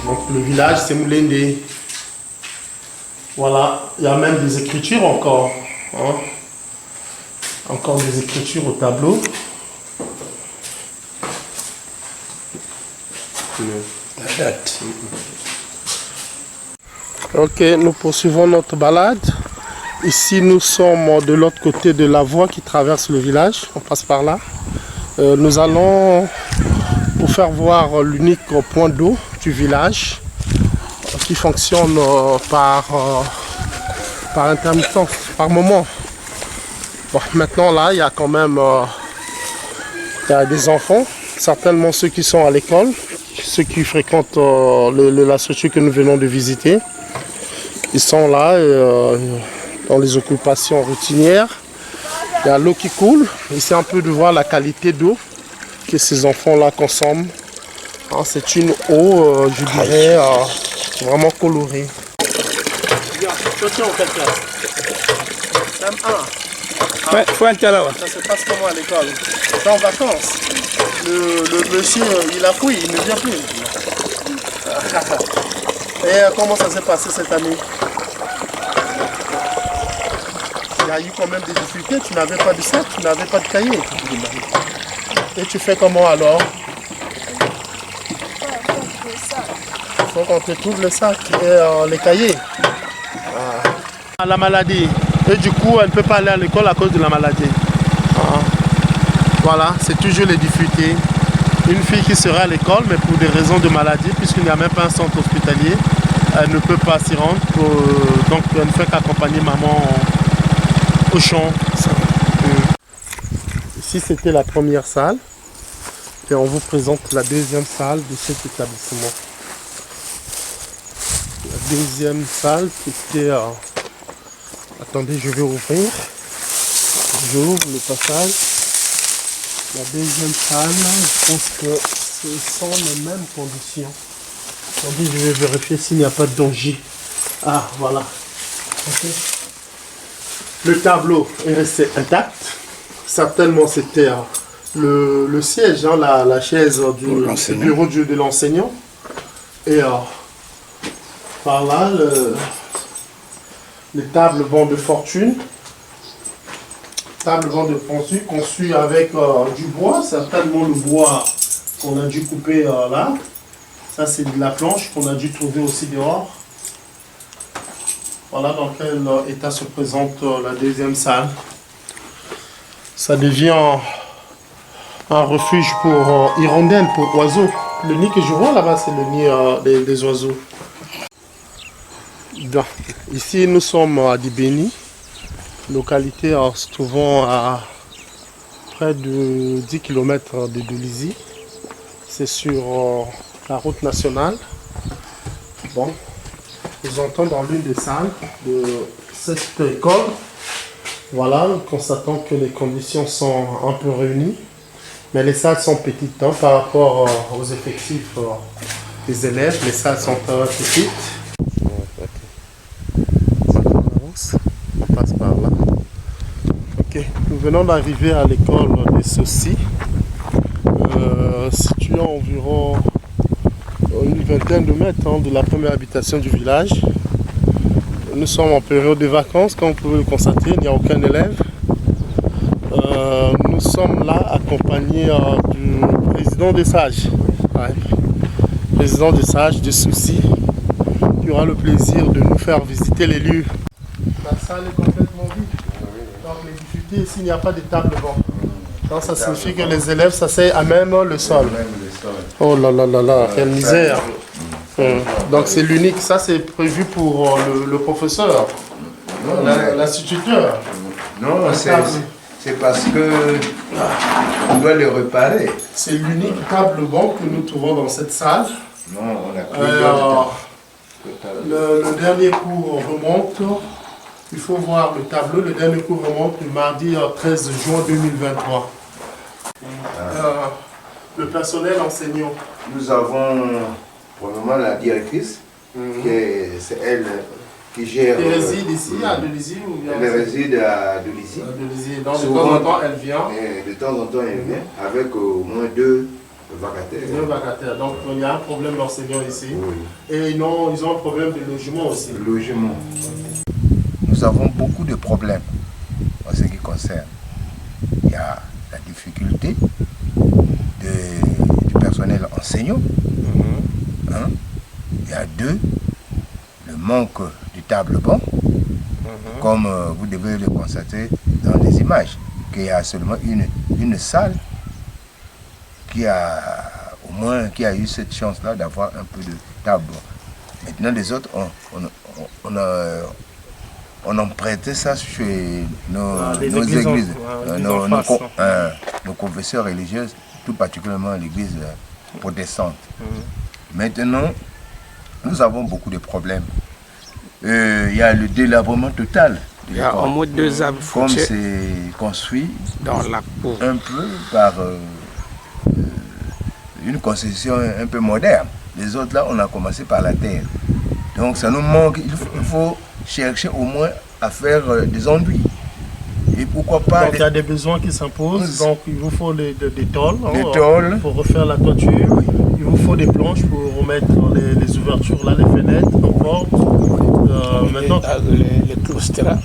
Donc le village, c'est Moulende. Voilà, il y a même des écritures encore. Hein? Encore des écritures au tableau. La date. Ok, nous poursuivons notre balade. Ici, nous sommes de l'autre côté de la voie qui traverse le village. On passe par là. Nous allons vous faire voir l'unique point d'eau du village qui fonctionne par intermittence, par moment. Bon, maintenant là, il y a quand même il y a des enfants, certainement ceux qui sont à l'école, ceux qui fréquentent la structure que nous venons de visiter. Ils sont là dans les occupations routinières. Il y a l'eau qui coule. Ici, un peu de voir la qualité d'eau que ces enfants-là consomment. Hein, c'est une eau, je dirais, vraiment colorée. Tu es en quelle classe? Ouais, faut être là. Ça se passe comment à l'école? Tu es en vacances? Le monsieur, il a pris, il ne vient plus. Et comment ça s'est passé cette année? Il y a eu quand même des difficultés, tu n'avais pas de sac, tu n'avais pas de cahier. Et tu fais comment alors? Il faut qu'on te trouve le sac et les cahiers. La maladie. Et du coup, elle ne peut pas aller à l'école à cause de la maladie. Voilà, c'est toujours les difficultés. Une fille qui sera à l'école, mais pour des raisons de maladie, puisqu'il n'y a même pas un centre hospitalier, elle ne peut pas s'y rendre. Donc, elle ne fait qu'accompagner maman au champ. Ici, c'était la première salle. Et on vous présente la deuxième salle de cet établissement. La deuxième salle qui était... Attendez, je vais ouvrir. J'ouvre le passage. La deuxième salle, je pense que ce sont les mêmes conditions. Attendez, je vais vérifier s'il n'y a pas de danger. Ah, voilà. Okay. Le tableau est resté intact. Certainement, c'était le siège, hein, la chaise du bureau de l'enseignant. Et par là, les tables bancs de fortune. Table banc de fortune conçue avec du bois, certainement le bois qu'on a dû couper là. Ça, c'est de la planche qu'on a dû trouver aussi dehors. Voilà dans quel état se présente la deuxième salle. Ça devient un refuge pour hirondelles, pour oiseaux. Le nid que je vois là-bas, c'est le nid des oiseaux. Donc, ici, nous sommes à Dibéni, localité se trouvant à près de 10 km de Dolisie. C'est sur la route nationale. Bon, nous entrons dans l'une des salles de cette école. Voilà, constatons que les conditions sont un peu réunies, mais les salles sont petites hein, par rapport aux effectifs des élèves. Les salles sont petites. On passe par là. Ok, nous venons d'arriver à l'école des Saucis, située à environ une vingtaine de mètres hein, de la première habitation du village. Nous sommes en période de vacances, comme vous pouvez le constater, il n'y a aucun élève. Nous sommes là accompagnés du président des sages. Ouais. Président des sages des Saucis, qui aura le plaisir de nous faire visiter les lieux. La salle est complètement vide. Donc les difficultés ici, il n'y a pas de table banc. Donc ça signifie que les élèves s'asseyent à même le sol. Oh là là là là, quelle misère. Donc c'est l'unique, ça c'est prévu pour le professeur, l'instituteur. Non, c'est parce que on doit le réparer. C'est l'unique table banc que nous trouvons dans cette salle. Non, on a pris d'autres. Le dernier cours remonte. Il faut voir le tableau. Le dernier cours remonte le mardi 13 juin 2023. Le personnel enseignant. Nous avons pour le moment la directrice, c'est elle qui gère. Elle réside ici à Delizy ou bien? Elle réside à Delizy. Donc de temps en temps elle vient. Et de temps en temps elle vient avec au moins 2 vacataires. 2 vacataires. Donc il y a un problème d'enseignants ici. Oui. Et ils ont un problème de logement aussi. Logement. Nous avons beaucoup de problèmes en ce qui concerne. Il y a la difficulté du personnel enseignant. Hein? Il y a 2, le manque du table-banc, comme vous devez le constater dans les images, qu'il y a seulement une salle qui a eu cette chance-là d'avoir un peu de table-banc. Maintenant, les autres, on en prêtait ça chez nos églises, nos confessions religieuses, tout particulièrement l'église protestante. Maintenant, nous avons beaucoup de problèmes. Il y a le délabrement total. Il y a au moins 2 arbres comme fruitiers c'est construit dans la cour. Un peu par une concession un peu moderne. Les autres là, on a commencé par la terre. Donc ça nous manque, il faut chercher au moins à faire des enduits. Et pourquoi pas... Donc il y a des besoins qui s'imposent, donc il vous faut des tôles pour refaire la toiture. Oui. Il vous faut des planches pour remettre les ouvertures là, les fenêtres, les portes. Maintenant, les claustras.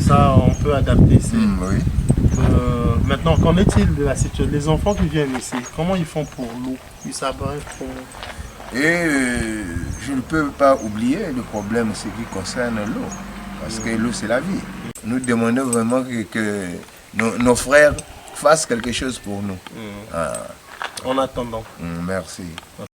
Ça on peut adapter. Oui. Maintenant, qu'en est-il de la situation? Les enfants qui viennent ici, comment ils font pour l'eau? Ils s'abreuvent pour... Et je ne peux pas oublier le problème ce qui concerne l'eau, parce que l'eau c'est la vie. Nous demandons vraiment que nos frères fassent quelque chose pour nous. En attendant. Merci.